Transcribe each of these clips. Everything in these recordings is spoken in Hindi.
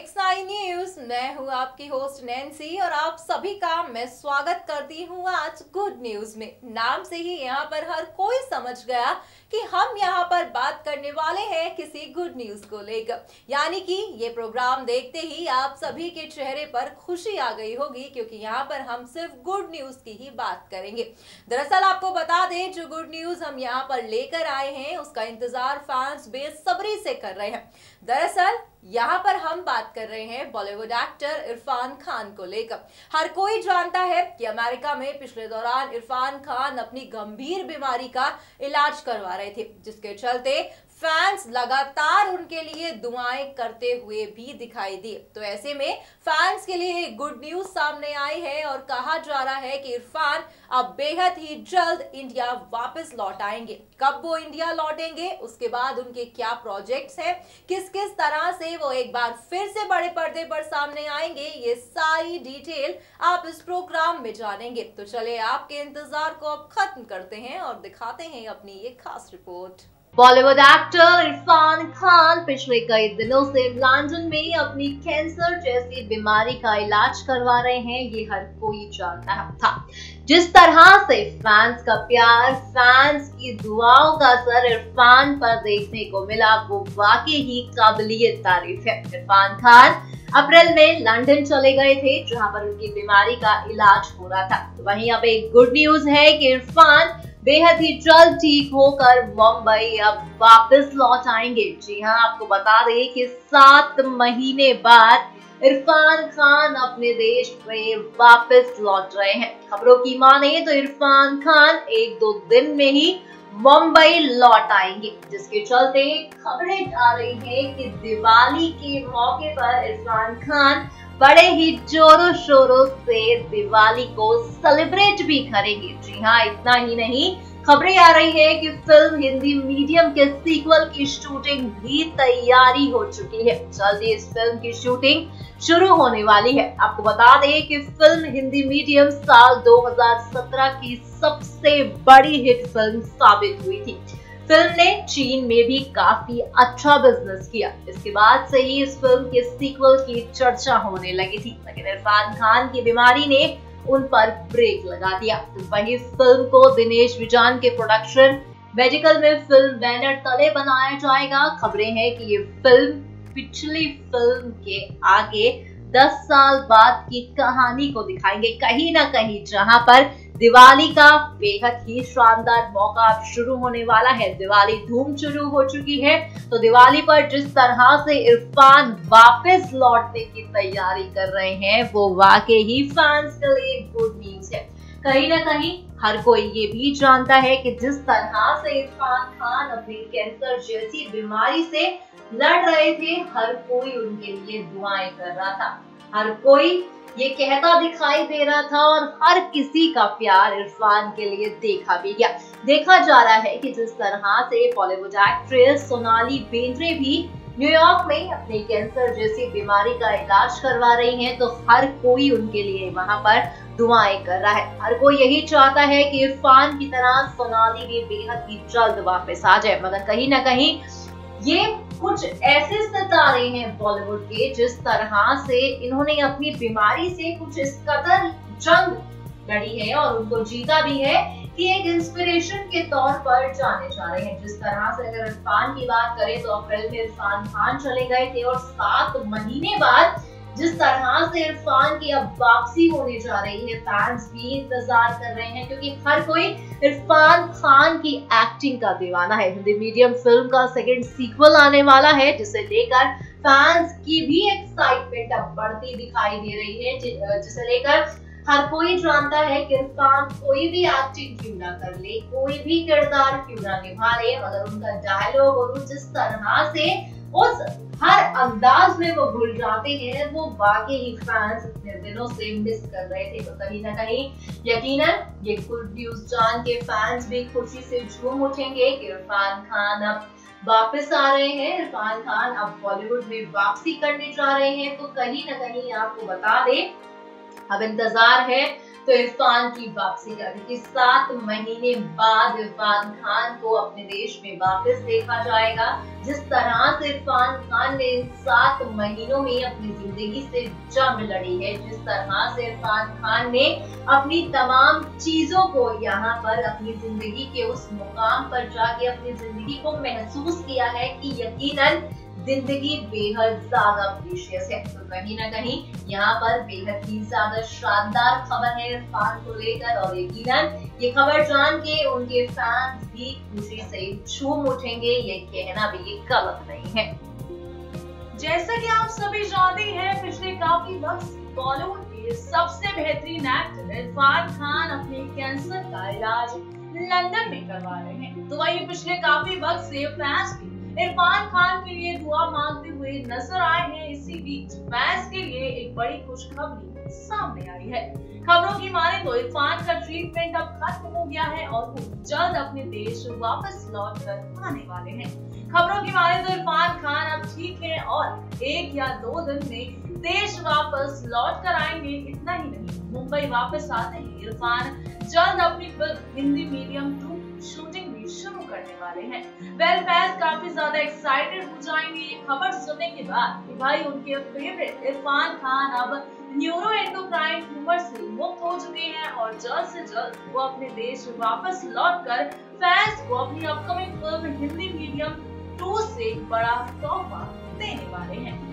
6ix9ine news. मैं हूं आपकी होस्ट नैन्सी और आप सभी का मैं स्वागत करती हूं आज गुड न्यूज में। नाम से ही यहां पर हर कोई समझ गया कि हम यहां पर बात करने वाले हैं किसी गुड न्यूज को लेकर, यानी कि ये प्रोग्राम देखते ही आप सभी के चेहरे पर खुशी आ गई होगी, क्योंकि यहाँ पर हम सिर्फ गुड न्यूज की ही बात करेंगे। दरअसल आपको बता दें, जो गुड न्यूज हम यहाँ पर लेकर आए हैं उसका इंतजार फैंस बेसब्री से कर रहे हैं। दरअसल यहाँ पर हम बात कर रहे हैं बॉलीवुड एक्टर इरफान खान को लेकर। हर कोई जानता है कि अमेरिका में पिछले दौरान इरफान खान अपनी गंभीर बीमारी का इलाज करवा रहे थे, जिसके चलते फैंस लगातार उनके लिए दुआएं करते हुए भी दिखाई दिए। तो ऐसे में फैंस के लिए एक गुड न्यूज सामने आई है और कहा जा रहा है कि इरफान अब बेहद ही जल्द इंडिया वापस लौट आएंगे। कब वो इंडिया लौटेंगे, उसके बाद उनके क्या प्रोजेक्ट्स हैं, किस किस तरह से वो एक बार फिर से बड़े पर्दे पर सामने आएंगे, ये सारी डिटेल आप इस प्रोग्राम में जानेंगे। तो चले आपके इंतजार को अब खत्म करते हैं और दिखाते हैं अपनी ये खास रिपोर्ट। बॉलीवुड एक्टर इरफान खान पिछले कई दिनों से लंदन में अपनी कैंसर जैसी बीमारी का इलाज करवा रहे हैं, ये हर कोई जानता था। जिस तरह से फैंस का प्यार, फैंस की दुआओं का असर इरफान पर देखने को मिला, वो वाकई ही काबिलिए तारीफ है। इरफान खान अप्रैल में लंदन चले गए थे, जहां पर उनकी बीमारी का इलाज हो रहा था। तो वहीं अब एक गुड न्यूज है कि इरफान बेहद ही जल्द ठीक होकर मुंबई अब वापस लौट आएंगे। जी हाँ, आपको बता दें कि 7 महीने बाद इरफान खान अपने देश में वापस लौट रहे हैं। खबरों की माने तो इरफान खान 1-2 दिन में ही मुंबई लौट आएंगे, जिसके चलते खबरें आ रही हैं कि दिवाली के मौके पर इरफान खान बड़े ही जोरों शोरों से दिवाली को सेलिब्रेट भी करेंगे। जी हाँ, इतना ही नहीं, खबरें आ रही है कि फिल्म हिंदी मीडियम के सीक्वल की शूटिंग भी तैयारी हो चुकी है। जल्द ही इस फिल्म की शूटिंग शुरू होने वाली है। आपको बता दें कि फिल्म हिंदी मीडियम साल 2017 की सबसे बड़ी हिट फिल्म साबित हुई थी। फिल्म ने चीन में भी काफी अच्छा बिजनेस किया। इसके बाद से ही इस फिल्म के सीक्वल की चर्चा होने लगी थी, लेकिन इरफान खान की बीमारी ने उन पर ब्रेक लगा दिया। तो वही फिल्म को दिनेश विजान के प्रोडक्शन मेडिकल में फिल्म बैनर तले बनाया जाएगा। खबरें हैं कि ये फिल्म पिछली फिल्म के आगे 10 साल बाद की कहानी को दिखाएंगे, कहीं ना कहीं जहां पर दिवाली का बेहद ही शानदार मौका अब शुरू होने वाला है। दिवाली धूम शुरू हो चुकी है, तो दिवाली पर जिस तरह से इरफान वापस लौटने की तैयारी कर रहे हैं, वो वाकई ही फैंस के लिए गुड न्यूज है। कहीं ना कहीं हर कोई ये भी जानता है कि जिस तरह से इरफान खान अपनी कैंसर जैसी बीमारी से लड़ रहे थे, हर कोई उनके लिए दुआएं कर रहा था, हर कोई ये कहता दिखाई दे रहा था और हर किसी का प्यार इरफान के लिए देखा भी गया। देखा जा रहा है कि जिस तरह से बॉलीवुड एक्ट्रेस सोनाली बेंद्रे भी न्यूयॉर्क में अपने कैंसर जैसी बीमारी का इलाज करवा रही हैं, तो हर कोई उनके लिए वहां पर दुआएं कर रहा है। हर कोई यही चाहता है कि इरफान की तरह सोनाली भी बेहद ही जल्द वापस आ जाए, मगर कहीं ना कहीं ये कुछ ऐसे सितारे हैं बॉलीवुड के, जिस तरह से इन्होंने अपनी बीमारी से कुछ इस कदर जंग लड़ी है और उनको जीता भी है कि एक इंस्पिरेशन के तौर पर जाने जा रहे हैं। जिस तरह से अगर इरफान की बात करें तो अप्रैल में इरफान खान चले गए थे और 7 महीने बाद जिस तरह से इरफान की अब वापसी होने जा रही है, फैंस भी इंतजार कर रहे हैं, क्योंकि हर कोई इरफान खान की एक्टिंग का दीवाना है। हिंदी मीडियम फिल्म का सेकंड सीक्वल आने वाला है, जिसे लेकर फैंस की भी एक्साइटमेंट अब बढ़ती दिखाई दे रही है, जिसे लेकर हर कोई जानता है कि इरफान कोई भी एक्टिंग क्यों ना कर ले, कोई भी किरदार क्यों ना निभा ले, मगर उनका डायलॉग और जिस तरह से उस हर अंदाज में वो भूल जाते हैं, वो वाकई ही फैंस इतने दिनों से मिस कर रहे थे। तो कहीं ना कहीं यकीनन ये गुड न्यूज जान के फैंस भी खुशी से झूम उठेंगे कि इरफान खान अब वापस आ रहे हैं, इरफान खान अब बॉलीवुड में वापसी करने जा रहे हैं। तो कहीं ना कहीं आपको बता दें, अब इंतजार है तो इरफान की वापसी का कि 7 महीने बाद इरफान खान को अपने देश में वापस देखा जाएगा। जिस तरह से इरफान खान ने इन 7 महीनों में अपनी जिंदगी से जंग लड़ी है, जिस तरह से इरफान खान ने अपनी तमाम चीजों को यहाँ पर अपनी जिंदगी के उस मुकाम पर जाके अपनी जिंदगी को महसूस किया है कि यकीनन जिंदगी बेहद ज्यादा प्रीशियस है। तो कहीं ना कहीं यहाँ पर बेहद ही ज्यादा शानदार खबर है इरफान को लेकर, और यकीनन ये खबर जान के उनके फैंस भी खुशी से झूम उठेंगे, ये कहना भी ये गलत नहीं है। जैसा कि आप सभी जानते हैं, पिछले काफी वक्त से बॉलीवुड के सबसे बेहतरीन एक्टर इरफान खान अपने कैंसर का इलाज लंदन में करवा रहे हैं। तो वही पिछले काफी वक्त से फैंस भी इरफान खान के लिए दुआ मांगते हुए नजर आए हैं। इसी बीच फैंस के लिए एक बड़ी खुशखबरी सामने आई है। खबरों की माने तो इरफान का ट्रीटमेंट अब खत्म हो गया है और वो जल्द अपने देश वापस लौट कर आने वाले हैं। खबरों की माने तो इरफान खान अब ठीक है और 1 या 2 दिन में देश वापस लौट कर आएंगे। इतना ही नहीं, मुंबई वापस आते ही इरफान जल्द अपनी फिल्म हिंदी मीडियम 2 शूटिंग भी शुरू करने वाले हैं। वेल फैंस काफी ज्यादा एक्साइटेड हो जाएंगे ये खबर सुनने के बाद कि भाई उनके फेवरेट इरफान खान अब न्यूरो एंडोक्राइन ट्यूमर से मुक्त हो चुके हैं और जल्द से जल्द वो अपने देश वापस लौटकर फैंस को अपनी अपकमिंग फिल्म हिंदी मीडियम 2 से बड़ा तोहफा देने वाले हैं।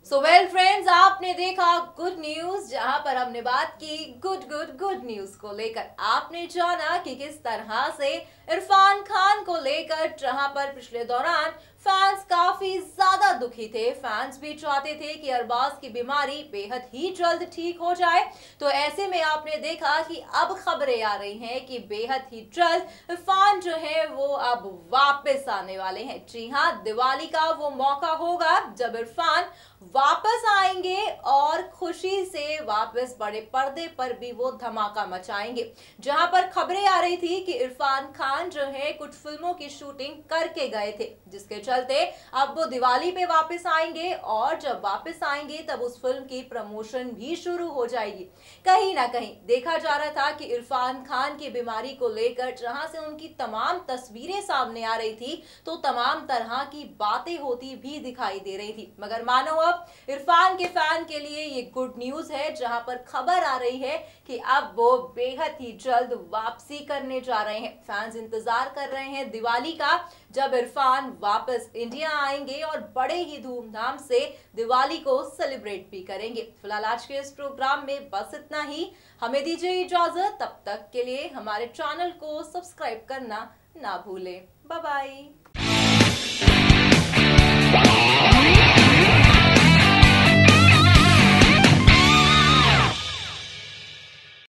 सो वेल फ्रेंड्स, आपने देखा गुड न्यूज, जहां पर हमने बात की गुड न्यूज को लेकर। आपने जाना कि किस तरह से इरफान खान को लेकर, जहां पर पिछले दौरान फैंस काफी ज्यादा दुखी थे। फैंस भी चाहते थे कि अरबाज की बीमारी बेहद ही जल्द ठीक हो जाए। तो ऐसे में आपने देखा कि अब खबरें आ रही हैं कि बेहद ही जल्द इरफान जो है वो अब वापस आने वाले हैं। जी हाँ, दिवाली का वो मौका होगा जब इरफान वापस आएंगे और खुशी से वापस बड़े पर्दे पर भी वो धमाका मचाएंगे। जहां पर खबरें आ रही थी कि इरफान खान जो है कुछ फिल्मों की शूटिंग करके गए थे, जिसके चलते अब वो दिवाली पे वापस आएंगे और जब वापस आएंगे तब उस फिल्म की प्रमोशन भी शुरू हो जाएगी। कहीं ना कहीं देखा जा रहा था कि इरफान खान की बीमारी को लेकर जहां से उनकी तमाम तस्वीरें सामने आ रही थी तो तमाम तरह की बातें होती भी दिखाई दे रही थी, मगर मानो अब इरफान के फैन के लिए ये गुड न्यूज है, जहां पर खबर आ रही है कि अब वो बेहद ही जल्द वापसी करने जा रहे हैं। फैंस इंतजार कर रहे हैं दिवाली का, जब इरफान वापस इंडिया आएंगे और बड़े ही धूमधाम से दिवाली को सेलिब्रेट भी करेंगे। फिलहाल आज के इस प्रोग्राम में बस इतना ही। हमें दीजिए इजाजत, तब तक के लिए हमारे चैनल को सब्सक्राइब करना ना भूलें। Bye bye.